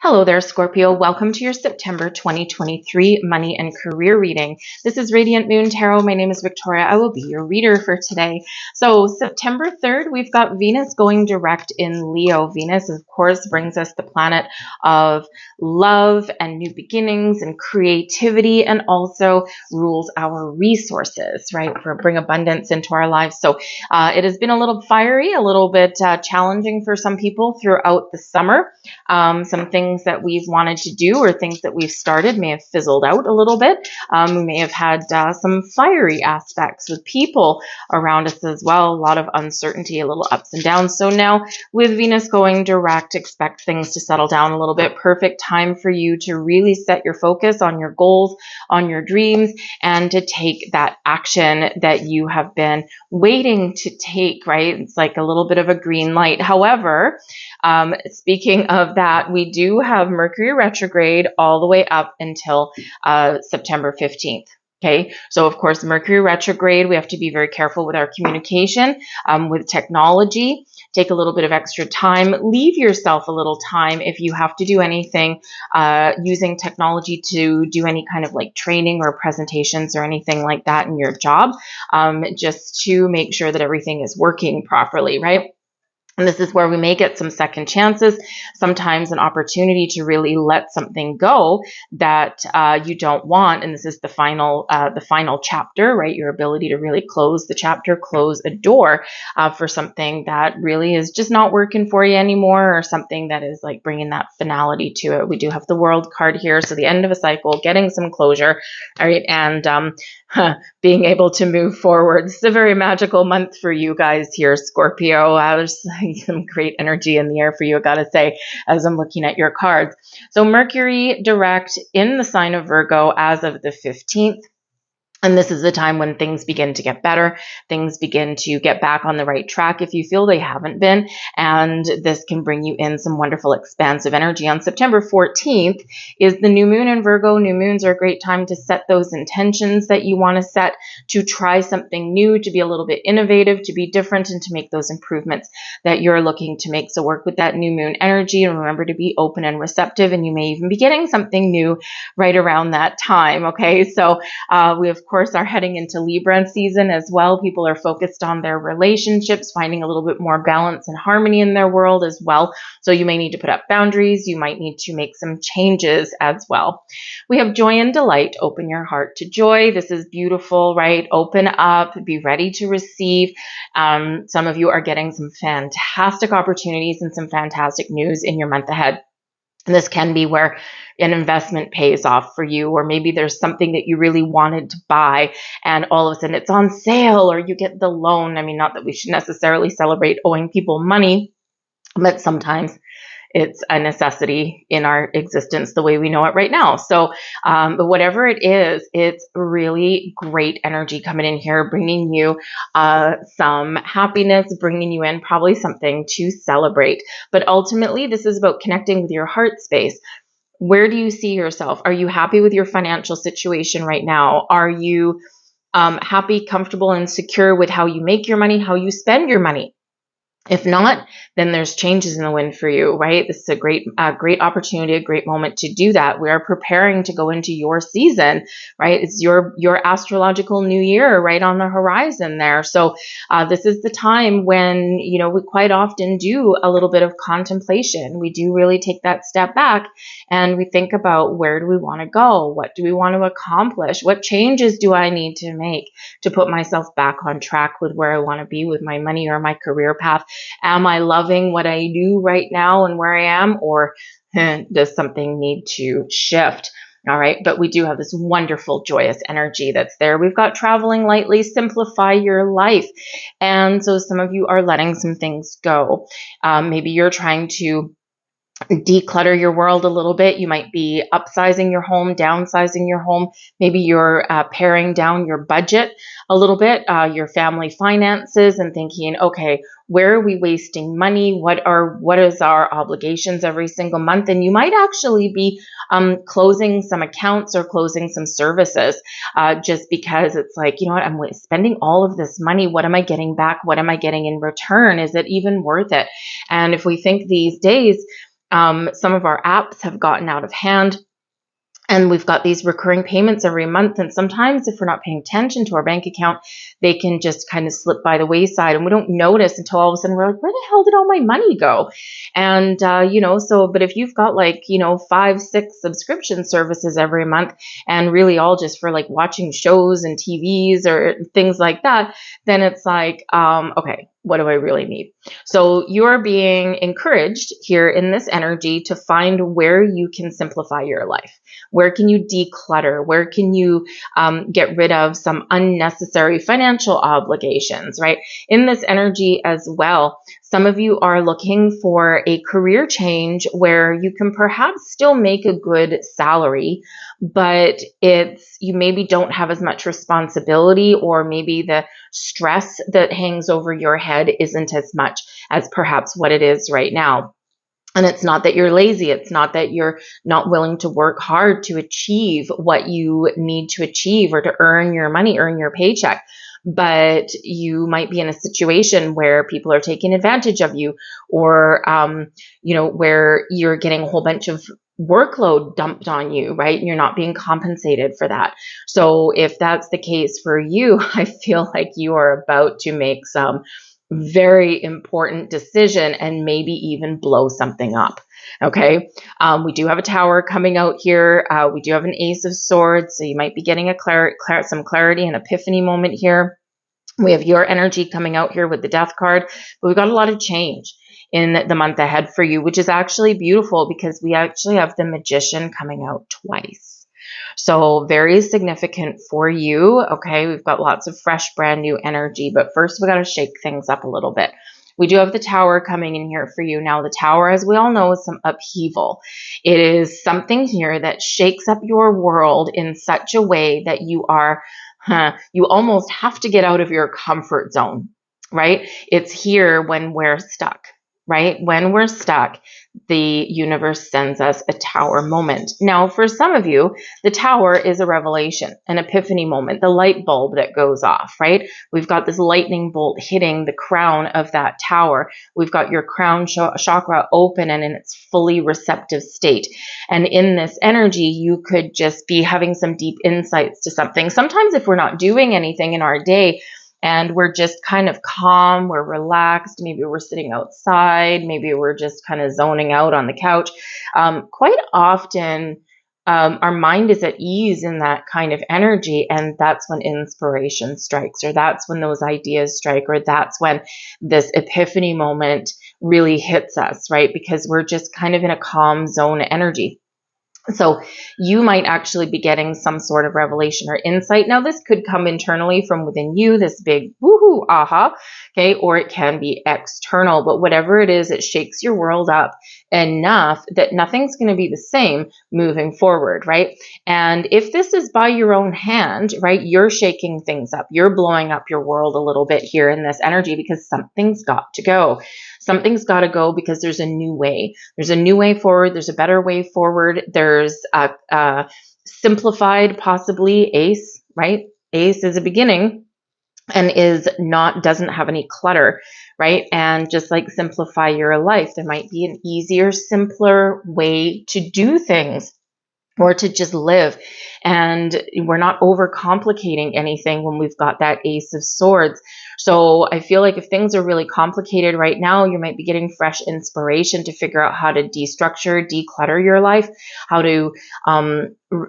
Hello there, Scorpio. Welcome to your September 2023 money and career reading. This is Radiant Moon Tarot. My name is Victoria. I will be your reader for today. So September 3rd, we've got Venus going direct in Leo. Venus, of course, brings us the planet of love and new beginnings and creativity, and also rules our resources, right? Bring abundance into our lives. So it has been a little fiery, a little bit challenging for some people throughout the summer. Some things that we've wanted to do or things that we've started may have fizzled out a little bit. We may have had some fiery aspects with people around us as well. A lot of uncertainty, a little ups and downs. So now with Venus going direct, expect things to settle down a little bit. Perfect time for you to really set your focus on your goals, on your dreams, and to take that action that you have been waiting to take, right? It's like a little bit of a green light. However, speaking of that, we do have Mercury retrograde all the way up until September 15th. Okay, so of course, Mercury retrograde, we have to be very careful with our communication, with technology. Take a little bit of extra time. Leave yourself a little time if you have to do anything using technology to do any kind of like training or presentations or anything like that in your job, just to make sure that everything is working properly, right? And this is where we may get some second chances, sometimes an opportunity to really let something go that you don't want. And this is the final chapter, right? Your ability to really close the chapter, close a door for something that really is just not working for you anymore, or something that is like bringing that finality to it. We do have the World card here. So the end of a cycle, getting some closure, all right? And being able to move forward. This is a very magical month for you guys here, Scorpio. There's some great energy in the air for you, I gotta say, as I'm looking at your cards. So Mercury direct in the sign of Virgo as of the 15th. And this is the time when things begin to get better. Things begin to get back on the right track if you feel they haven't been. And this can bring you in some wonderful expansive energy. On September 14th is the new moon in Virgo. New moons are a great time to set those intentions that you want to set, to try something new, to be a little bit innovative, to be different, and to make those improvements that you're looking to make. So work with that new moon energy, and remember to be open and receptive. And you may even be getting something new right around that time. Okay, so we of course are heading into Libra season as well. People are focused on their relationships, finding a little bit more balance and harmony in their world as well. So you may need to put up boundaries. You might need to make some changes as well. We have joy and delight. Open your heart to joy. This is beautiful, right? Open up, be ready to receive. Some of you are getting some fantastic opportunities and some fantastic news in your month ahead. And this can be where an investment pays off for you, or maybe there's something that you really wanted to buy and all of a sudden it's on sale, or you get the loan. I mean, not that we should necessarily celebrate owing people money, but sometimes it's a necessity in our existence the way we know it right now. So but whatever it is, it's really great energy coming in here, bringing you some happiness, bringing you in probably something to celebrate. But ultimately, this is about connecting with your heart space. Where do you see yourself? Are you happy with your financial situation right now? Are you happy, comfortable, and secure with how you make your money, how you spend your money? If not, then there's changes in the wind for you, right? This is a great opportunity, a great moment to do that. We are preparing to go into your season, right? It's your astrological new year right on the horizon there. So this is the time when, you know, we quite often do a little bit of contemplation. We do really take that step back and we think about, where do we want to go? What do we want to accomplish? What changes do I need to make to put myself back on track with where I want to be with my money or my career path? Am I loving what I do right now and where I am, or does something need to shift? All right, but we do have this wonderful, joyous energy that's there. We've got traveling lightly, simplify your life. And so some of you are letting some things go. Maybe you're trying to declutter your world a little bit. You might be upsizing your home, downsizing your home. Maybe you're paring down your budget a little bit, your family finances, and thinking, okay, where are we wasting money? What is our obligations every single month? And you might actually be closing some accounts or closing some services just because it's like, you know what, I'm spending all of this money. What am I getting back? What am I getting in return? Is it even worth it? And if we think these days, Some of our apps have gotten out of hand. And we've got these recurring payments every month. And sometimes if we're not paying attention to our bank account, they can just kind of slip by the wayside. And we don't notice until all of a sudden we're like, where the hell did all my money go? And, but if you've got 5, 6 subscription services every month and really all just for like watching shows and TVs or things like that, then it's like, okay, what do I really need? So you're being encouraged here in this energy to find where you can simplify your life. Where can you declutter? Where can you get rid of some unnecessary financial obligations, right? In this energy as well, some of you are looking for a career change where you can perhaps still make a good salary, but you maybe don't have as much responsibility, or maybe the stress that hangs over your head isn't as much as perhaps what it is right now. And it's not that you're lazy. It's not that you're not willing to work hard to achieve what you need to achieve or to earn your money, earn your paycheck. But you might be in a situation where people are taking advantage of you, or, where you're getting a whole bunch of workload dumped on you, right? And you're not being compensated for that. So if that's the case for you, I feel like you are about to make some very important decision and maybe even blow something up. Okay. We do have a Tower coming out here. We do have an Ace of Swords. So you might be getting some clarity and epiphany moment here. We have your energy coming out here with the Death card, but we've got a lot of change in the month ahead for you, which is actually beautiful because we actually have the Magician coming out twice. So very significant for you. Okay, we've got lots of fresh, brand new energy, but first we got to shake things up a little bit. We do have the Tower coming in here for you. Now, the Tower, as we all know, is some upheaval. It is something here that shakes up your world in such a way that you almost have to get out of your comfort zone, right? It's here when we're stuck, right? When we're stuck, the universe sends us a Tower moment. Now, for some of you, the Tower is a revelation, an epiphany moment, the light bulb that goes off, right? We've got this lightning bolt hitting the crown of that Tower. We've got your crown chakra open and in its fully receptive state. And in this energy, you could just be having some deep insights to something. Sometimes if we're not doing anything in our day, and we're just kind of calm, we're relaxed, maybe we're sitting outside, maybe we're just kind of zoning out on the couch. Quite often, our mind is at ease in that kind of energy, and that's when inspiration strikes, or that's when those ideas strike, or that's when this epiphany moment really hits us, right? Because we're just kind of in a calm zone energy. So you might actually be getting some sort of revelation or insight. Now, this could come internally from within you, this big woohoo, aha, okay, or it can be external. But whatever it is, it shakes your world up enough that nothing's going to be the same moving forward, right? And if this is by your own hand, right, you're shaking things up. You're blowing up your world a little bit here in this energy because something's got to go. Something's got to go because there's a new way. There's a new way forward. There's a better way forward. There's a simplified, possibly Ace, right? Ace is a beginning and doesn't have any clutter, right? And just like simplify your life, there might be an easier, simpler way to do things, or to just live. And we're not overcomplicating anything when we've got that Ace of Swords. So I feel like if things are really complicated right now, you might be getting fresh inspiration to figure out how to destructure, declutter your life, how to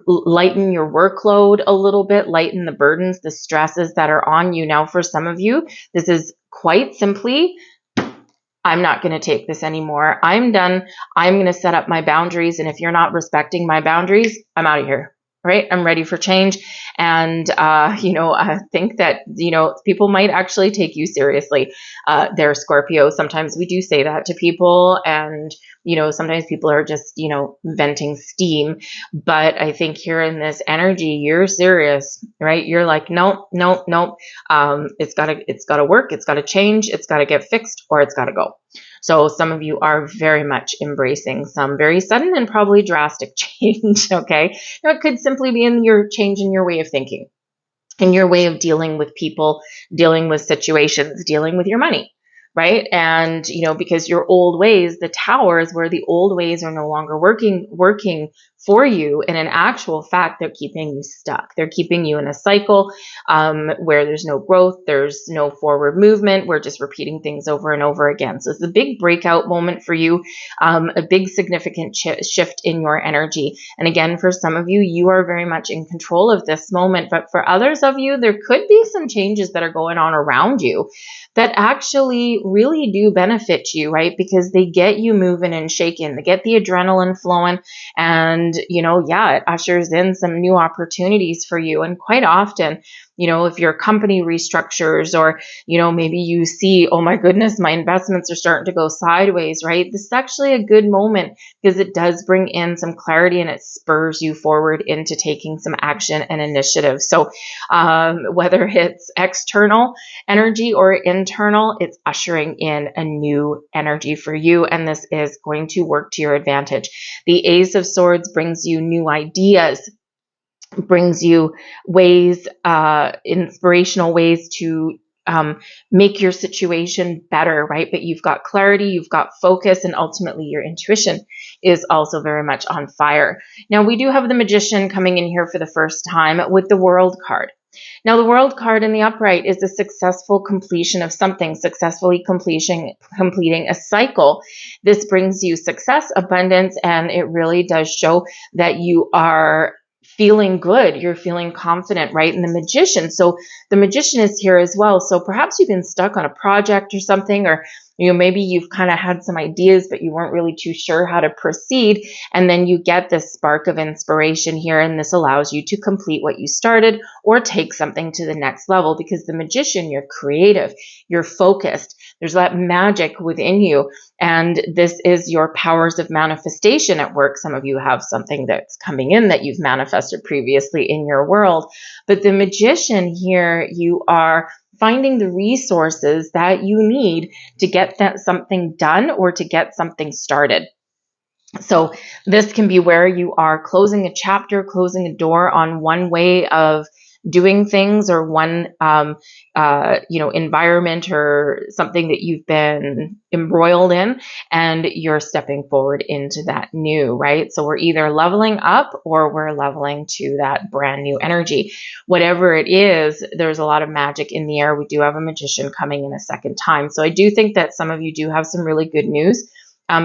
lighten your workload a little bit, lighten the burdens, the stresses that are on you. Now, for some of you, this is quite simply, I'm not going to take this anymore. I'm done. I'm going to set up my boundaries. And if you're not respecting my boundaries, I'm out of here, right? I'm ready for change. And, I think that, people might actually take you seriously. They're Scorpio. Sometimes we do say that to people. And, sometimes people are just, venting steam. But I think here in this energy, you're serious, right? You're like, nope. It's gotta work. It's gotta change. It's gotta get fixed, or it's gotta go. So some of you are very much embracing some very sudden and probably drastic change. Okay. Now, it could simply be in your change in your way of thinking, in your way of dealing with people, dealing with situations, dealing with your money. right? And, because your old ways, the Tower is where the old ways are no longer working for you. And in actual fact, they're keeping you stuck. They're keeping you in a cycle where there's no growth, there's no forward movement. We're just repeating things over and over again. So it's a big breakout moment for you, a big significant shift in your energy. And again, for some of you, you are very much in control of this moment. But for others of you, there could be some changes that are going on around you that actually really do benefit you, right? Because they get you moving and shaking, they get the adrenaline flowing, and, it ushers in some new opportunities for you. And quite often, if your company restructures, or, maybe you see, oh my goodness, my investments are starting to go sideways, right? This is actually a good moment because it does bring in some clarity and it spurs you forward into taking some action and initiative. So whether it's external energy or internal, it's ushering in a new energy for you. And this is going to work to your advantage. The Ace of Swords brings you new ideas, brings you ways, inspirational ways to make your situation better, right? But you've got clarity, you've got focus, and ultimately your intuition is also very much on fire. Now, we do have the Magician coming in here for the first time with the World card. Now, the World card in the upright is a successful completion of something, successfully completing a cycle. This brings you success, abundance, and it really does show that you are feeling good, you're feeling confident, right? And the Magician, so the Magician is here as well. So perhaps you've been stuck on a project or something, or maybe you've kind of had some ideas, but you weren't really too sure how to proceed. And then you get this spark of inspiration here, and this allows you to complete what you started or take something to the next level. Because the Magician, you're creative, you're focused, there's that magic within you. And this is your powers of manifestation at work. Some of you have something that's coming in that you've manifested previously in your world. But the Magician here, you are finding the resources that you need to get that something done or to get something started. So this can be where you are closing a chapter, closing a door on one way of doing things, or one environment or something that you've been embroiled in, and you're stepping forward into that new, right? So we're either leveling up or we're leveling to that brand new energy. Whatever it is, there's a lot of magic in the air. We do have a Magician coming in a second time. So I do think that some of you do have some really good news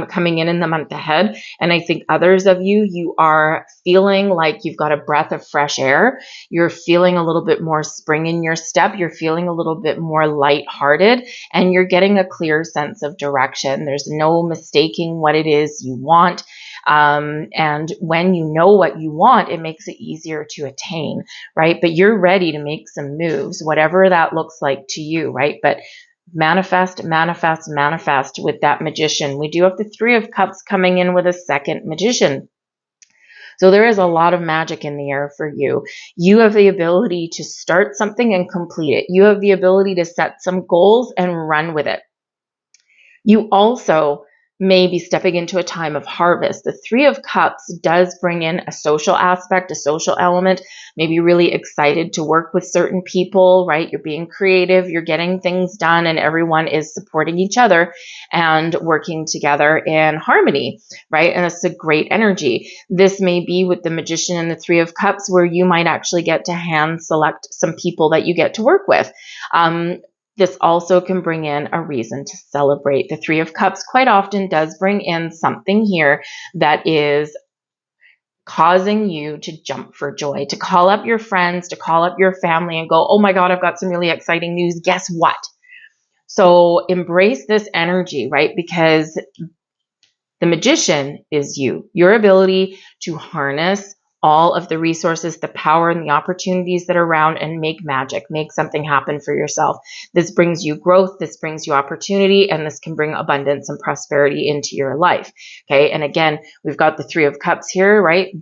coming in the month ahead. And I think others of you, you are feeling like you've got a breath of fresh air. You're feeling a little bit more spring in your step. You're feeling a little bit more lighthearted, and you're getting a clear sense of direction. There's no mistaking what it is you want. And when you know what you want, it makes it easier to attain, right? But you're ready to make some moves, whatever that looks like to you, right? But manifest, manifest, manifest with that Magician. We do have the Three of Cups coming in with a second Magician. So there is a lot of magic in the air for you. You have the ability to start something and complete it. You have the ability to set some goals and run with it. You also may be stepping into a time of harvest. The Three of Cups does bring in a social aspect, a social element, maybe really excited to work with certain people, right? You're being creative, you're getting things done, and everyone is supporting each other and working together in harmony, right? And it's a great energy. This may be with the Magician and the Three of Cups, where you might actually get to hand select some people that you get to work with. This also can bring in a reason to celebrate. The Three of Cups quite often does bring in something here that is causing you to jump for joy, to call up your friends, to call up your family and go, oh my God, I've got some really exciting news. Guess what? So embrace this energy, right? Because the Magician is you, your ability to harness all of the resources, the power, and the opportunities that are around, and make magic, make something happen for yourself. This brings you growth, this brings you opportunity, and this can bring abundance and prosperity into your life. Okay. And again, we've got the Three of Cups here, right?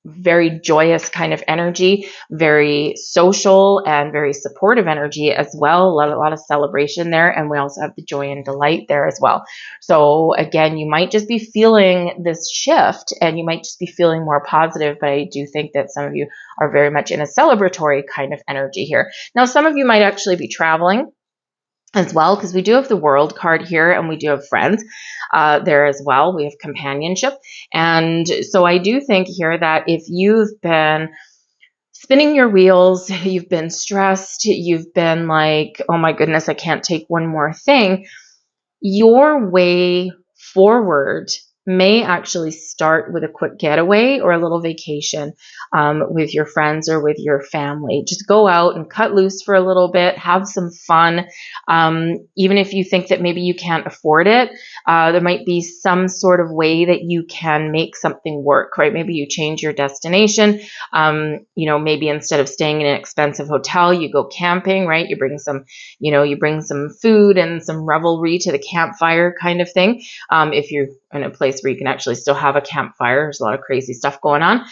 Very joyous kind of energy, very social and very supportive energy as well. A lot of celebration there. And we also have the joy and delight there as well. So again, you might just be feeling this shift, and you might just be feeling more positive, but I do think that some of you are very much in a celebratory kind of energy here. Now, some of you might actually be traveling. as well, because we do have the World card here and we do have friends there as well. We have companionship. And so I do think here that if you've been spinning your wheels, you've been stressed, you've been like, oh my goodness, I can't take one more thing, your way forward may actually start with a quick getaway or a little vacation with your friends or with your family. Just go out and cut loose for a little bit, have some fun. Even if you think that maybe you can't afford it, there might be some sort of way that you can make something work, right? Maybe you change your destination. Maybe instead of staying in an expensive hotel, you go camping, right? You bring some food and some revelry to the campfire kind of thing. If you're in a place where you can actually still have a campfire, there's a lot of crazy stuff going on.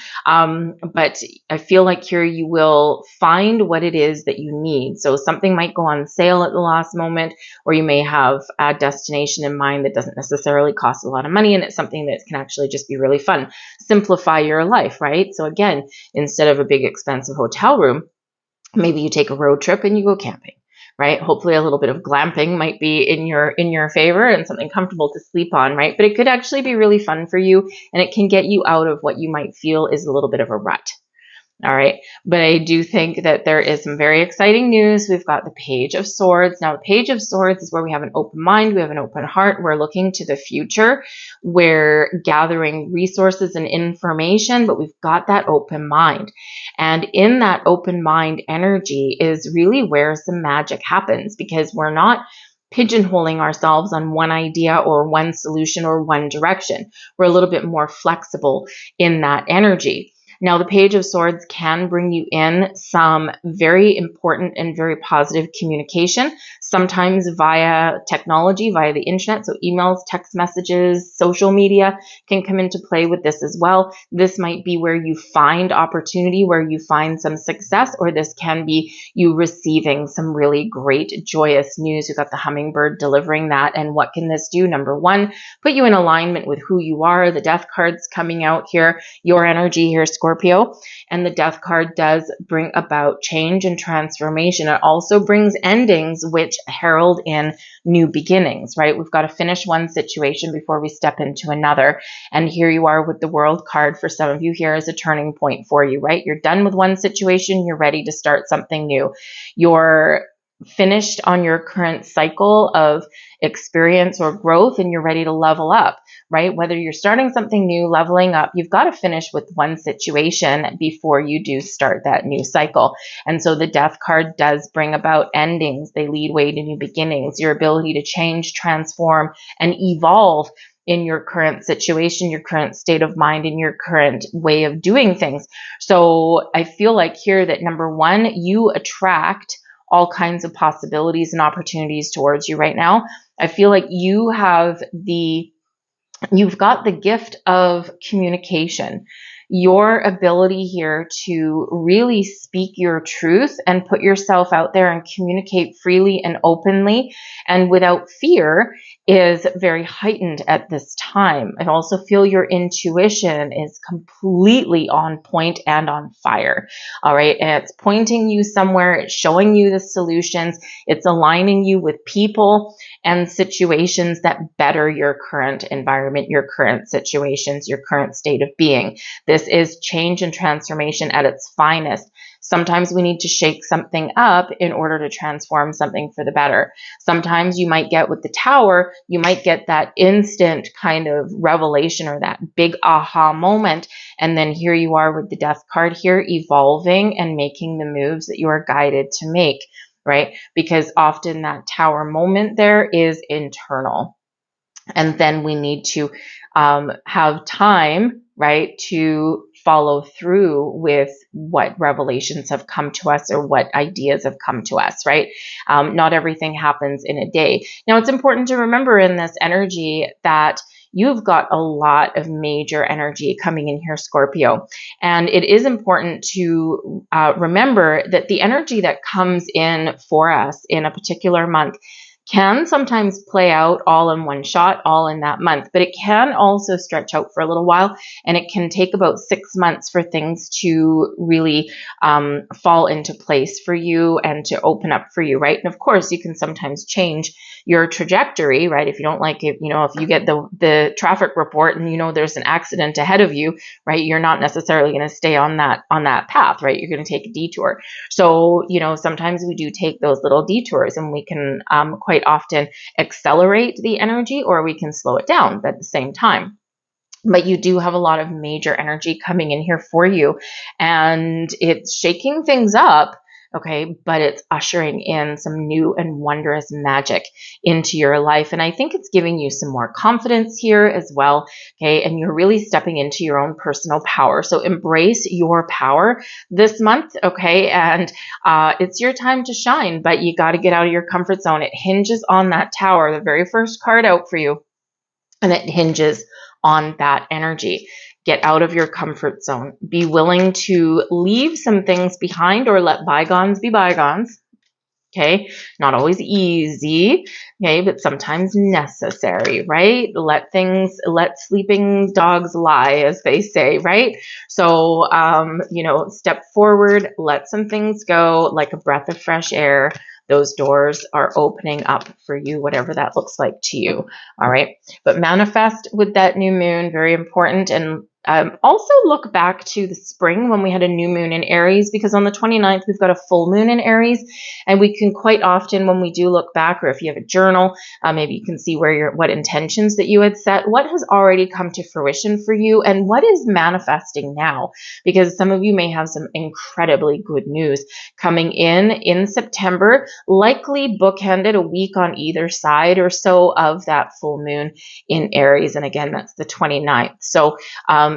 But I feel like here you will find what it is that you need. So something might go on sale at the last moment, or you may have a destination in mind that doesn't necessarily cost a lot of money, and it's something that can actually just be really fun. Simplify your life, right? So again, instead of a big expensive hotel room, maybe you take a road trip and you go camping, right? Hopefully a little bit of glamping might be in your favor and something comfortable to sleep on, right? But it could actually be really fun for you, and it can get you out of what you might feel is a little bit of a rut. All right. But I do think that there is some very exciting news. We've got the Page of Swords. Now, the Page of Swords is where we have an open mind. We have an open heart. We're looking to the future. We're gathering resources and information, but we've got that open mind. And in that open mind energy is really where some magic happens, because we're not pigeonholing ourselves on one idea or one solution or one direction. We're a little bit more flexible in that energy. Now, the Page of Swords can bring you in some very important and very positive communication, sometimes via technology, via the internet. So emails, text messages, social media can come into play with this as well. This might be where you find opportunity, where you find some success, or this can be you receiving some really great, joyous news. You've got the hummingbird delivering that. And what can this do? Number one, put you in alignment with who you are. The Death card's coming out here. Your energy here, Scorpio, and the Death card does bring about change and transformation. It also brings endings, which herald in new beginnings, right? We've got to finish one situation before we step into another. And here you are with the World card. For some of you, here is a turning point for you, right? You're done with one situation. You're ready to start something new. You're finished on your current cycle of experience or growth, and you're ready to level up, right? Whether you're starting something new, leveling up, you've got to finish with one situation before you do start that new cycle. And so the Death card does bring about endings. They lead way to new beginnings, your ability to change, transform, and evolve in your current situation, your current state of mind, and your current way of doing things. So I feel like here that number one, you attract all kinds of possibilities and opportunities towards you right now. I feel like you've got the gift of communication. Your ability here to really speak your truth and put yourself out there and communicate freely and openly and without fear is very heightened at this time. I also feel your intuition is completely on point and on fire. All right. And it's pointing you somewhere. It's showing you the solutions. It's aligning you with people and situations that better your current environment, your current situations, your current state of being. This is change and transformation at its finest. Sometimes we need to shake something up in order to transform something for the better. Sometimes you might get with the Tower, you might get that instant kind of revelation or that big aha moment. And then here you are with the Death card here, evolving and making the moves that you are guided to make, right? Because often that Tower moment there is internal. And then we need to have time, right, to follow through with what revelations have come to us or what ideas have come to us, right? Not everything happens in a day. Now, it's important to remember in this energy that you've got a lot of major energy coming in here, Scorpio. And it is important to remember that the energy that comes in for us in a particular month can sometimes play out all in one shot, all in that month, but it can also stretch out for a little while, and it can take about 6 months for things to really fall into place for you and to open up for you, right? And of course, you can sometimes change your trajectory, right? If you don't like it, if you get the traffic report and there's an accident ahead of you, right? You're not necessarily going to stay on that path, right? You're going to take a detour. So, sometimes we do take those little detours, and we can quite often accelerate the energy, or we can slow it down at the same time. But you do have a lot of major energy coming in here for you, and it's shaking things up. Okay, but it's ushering in some new and wondrous magic into your life. And I think it's giving you some more confidence here as well. Okay, and you're really stepping into your own personal power. So embrace your power this month. Okay, and it's your time to shine, but you got to get out of your comfort zone. It hinges on that tower, the very first card out for you, and it hinges on that energy. Get out of your comfort zone. Be willing to leave some things behind, or let bygones be bygones. Okay, not always easy, okay, but sometimes necessary, right? Let sleeping dogs lie, as they say, right? So, step forward, let some things go like a breath of fresh air. Those doors are opening up for you, whatever that looks like to you. All right. But manifest with that new moon, very important. And also look back to the spring when we had a new moon in Aries, because on the 29th, we've got a full moon in Aries. And we can quite often, when we do look back, or if you have a journal, maybe you can see what intentions that you had set, what has already come to fruition for you, and what is manifesting now. Because some of you may have some incredibly good news coming in September, likely bookended a week on either side or so of that full moon in Aries. And again, that's the 29th. So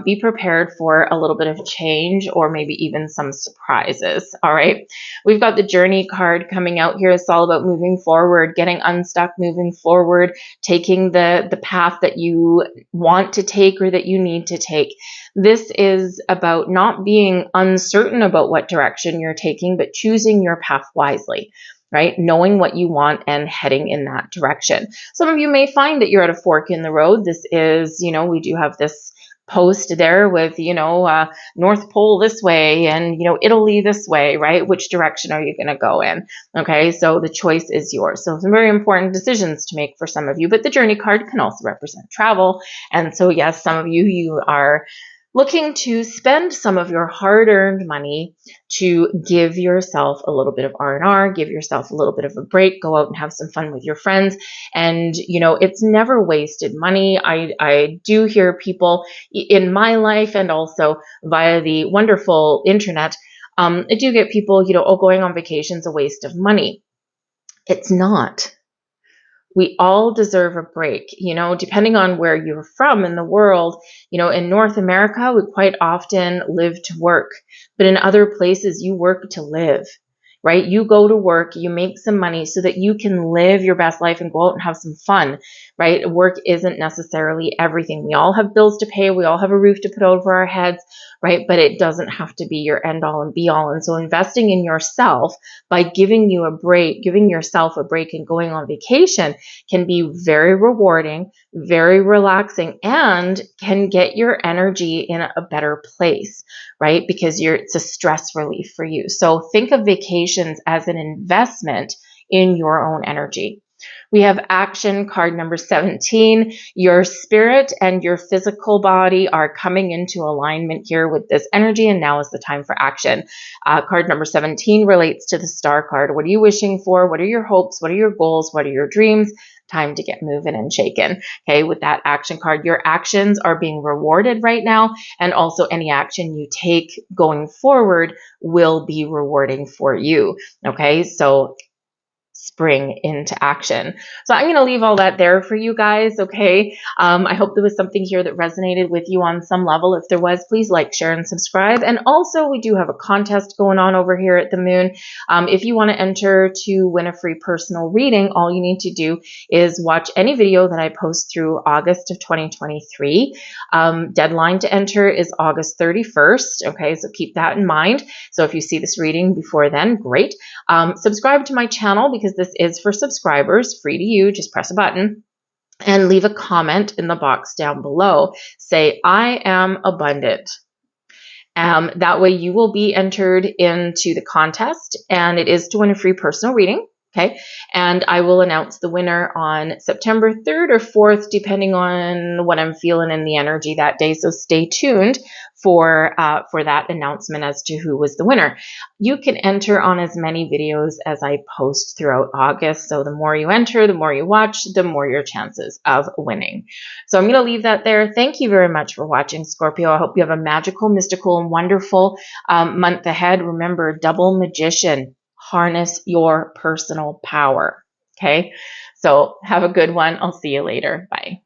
be prepared for a little bit of change, or maybe even some surprises. All right. We've got the Journey card coming out here. It's all about moving forward, getting unstuck, moving forward, taking the path that you want to take or that you need to take. This is about not being uncertain about what direction you're taking, but choosing your path wisely. Right? Knowing what you want and heading in that direction. Some of you may find that you're at a fork in the road. This is, we do have this post there with, North Pole this way and, Italy this way, right? Which direction are you going to go in? Okay. So the choice is yours. So some very important decisions to make for some of you, but the Journey card can also represent travel. And so, yes, some of you are looking to spend some of your hard-earned money to give yourself a little bit of R&R, give yourself a little bit of a break, go out and have some fun with your friends. And, it's never wasted money. I do hear people in my life and also via the wonderful internet, I do get people, going on vacation's a waste of money. It's not. We all deserve a break, depending on where you're from in the world. In North America, we quite often live to work, but in other places you work to live, right? You go to work, you make some money so that you can live your best life and go out and have some fun, right? Work isn't necessarily everything. We all have bills to pay. We all have a roof to put over our heads, right? But it doesn't have to be your end all and be all. And so investing in yourself by giving yourself a break and going on vacation can be very rewarding, very relaxing, and can get your energy in a better place, right? Because it's a stress relief for you. So think of vacations as an investment in your own energy. We have action card number 17. Your spirit and your physical body are coming into alignment here with this energy, and now is the time for action. Card number 17 relates to the star card. What are you wishing for? What are your hopes? What are your goals? What are your dreams? Time to get moving and shaken. Okay, with that action card, your actions are being rewarded right now, and also any action you take going forward will be rewarding for you. Okay, so spring into action. So I'm going to leave all that there for you guys. Okay. I hope there was something here that resonated with you on some level. If there was, please like, share, and subscribe. And also we do have a contest going on over here at the Moon. If you want to enter to win a free personal reading, all you need to do is watch any video that I post through August of 2023. Deadline to enter is August 31st. Okay. So keep that in mind. So if you see this reading before then, great. Subscribe to my channel, because because this is for subscribers, free to you. Just press a button and leave a comment in the box down below. Say, I am abundant. That way you will be entered into the contest, and it is to win a free personal reading. Okay. And I will announce the winner on September 3rd or 4th, depending on what I'm feeling in the energy that day. So stay tuned for that announcement as to who was the winner. You can enter on as many videos as I post throughout August. So the more you enter, the more you watch, the more your chances of winning. So I'm going to leave that there. Thank you very much for watching, Scorpio. I hope you have a magical, mystical, and wonderful month ahead. Remember, double magician. Harness your personal power. Okay. So have a good one. I'll see you later. Bye.